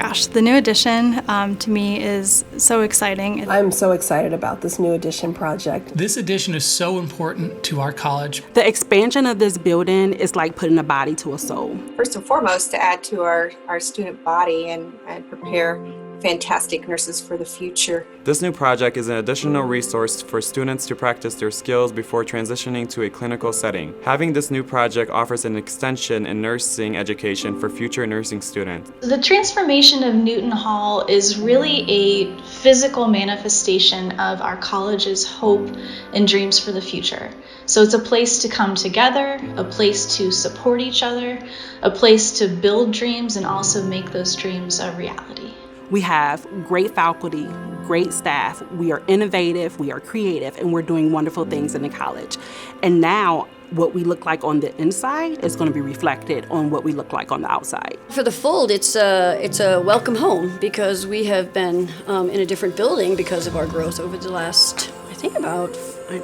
gosh, the new addition to me is so exciting. I'm so excited about this new addition project. This addition is so important to our college. The expansion of this building is like putting a body to a soul. First and foremost, to add to our student body and prepare fantastic nurses for the future. This new project is an additional resource for students to practice their skills before transitioning to a clinical setting. Having this new project offers an extension in nursing education for future nursing students. The transformation of Newton Hall is really a physical manifestation of our college's hope and dreams for the future. So it's a place to come together, a place to support each other, a place to build dreams and also make those dreams a reality. We have great faculty, great staff, we are innovative, we are creative, and we're doing wonderful things in the college. And now what we look like on the inside is going to be reflected on what we look like on the outside. For the Fold, it's a welcome home because we have been in a different building because of our growth over the last, I think about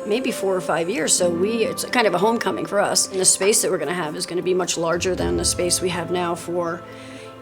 maybe 4 or 5 years. So it's kind of a homecoming for us. And the space that we're going to have is going to be much larger than the space we have now for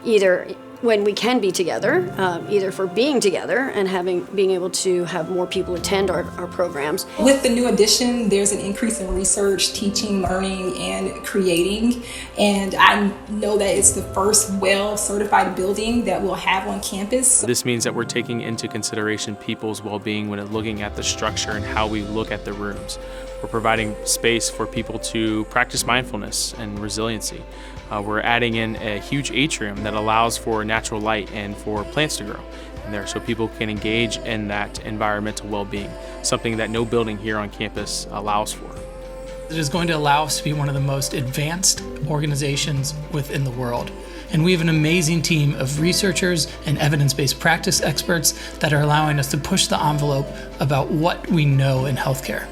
either when we can be together, either for being together and being able to have more people attend our programs. With the new addition, there's an increase in research, teaching, learning, and creating. And I know that it's the first well-certified building that we'll have on campus. This means that we're taking into consideration people's well-being when looking at the structure and how we look at the rooms. We're providing space for people to practice mindfulness and resiliency. We're adding in a huge atrium that allows for natural light and for plants to grow in there so people can engage in that environmental well-being, something that no building here on campus allows for. It is going to allow us to be one of the most advanced organizations within the world. And we have an amazing team of researchers and evidence-based practice experts that are allowing us to push the envelope about what we know in healthcare.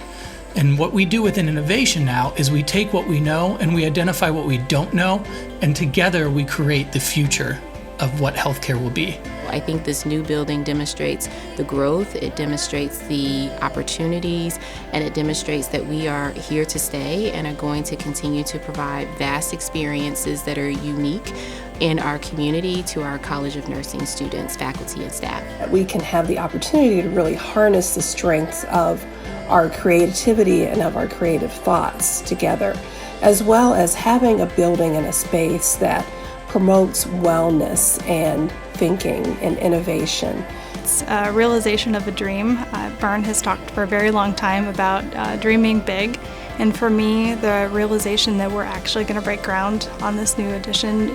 And what we do within innovation now is we take what we know and we identify what we don't know, and together we create the future of what healthcare will be. I think this new building demonstrates the growth, it demonstrates the opportunities, and it demonstrates that we are here to stay and are going to continue to provide vast experiences that are unique in our community to our College of Nursing students, faculty, and staff. We can have the opportunity to really harness the strengths of our creativity and of our creative thoughts together, as well as having a building and a space that promotes wellness and thinking and innovation. It's a realization of a dream. Byrne has talked for a very long time about dreaming big, and for me, the realization that we're actually going to break ground on this new addition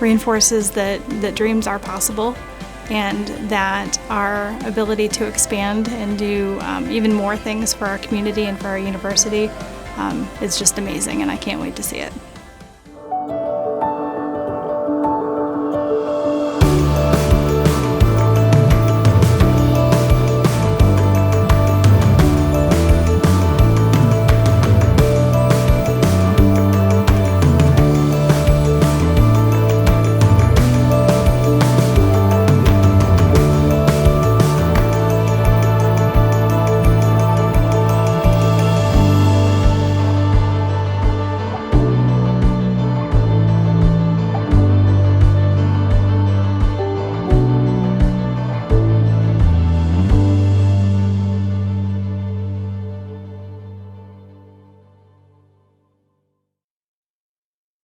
reinforces that dreams are possible, and that our ability to expand and do even more things for our community and for our university is just amazing, and I can't wait to see it.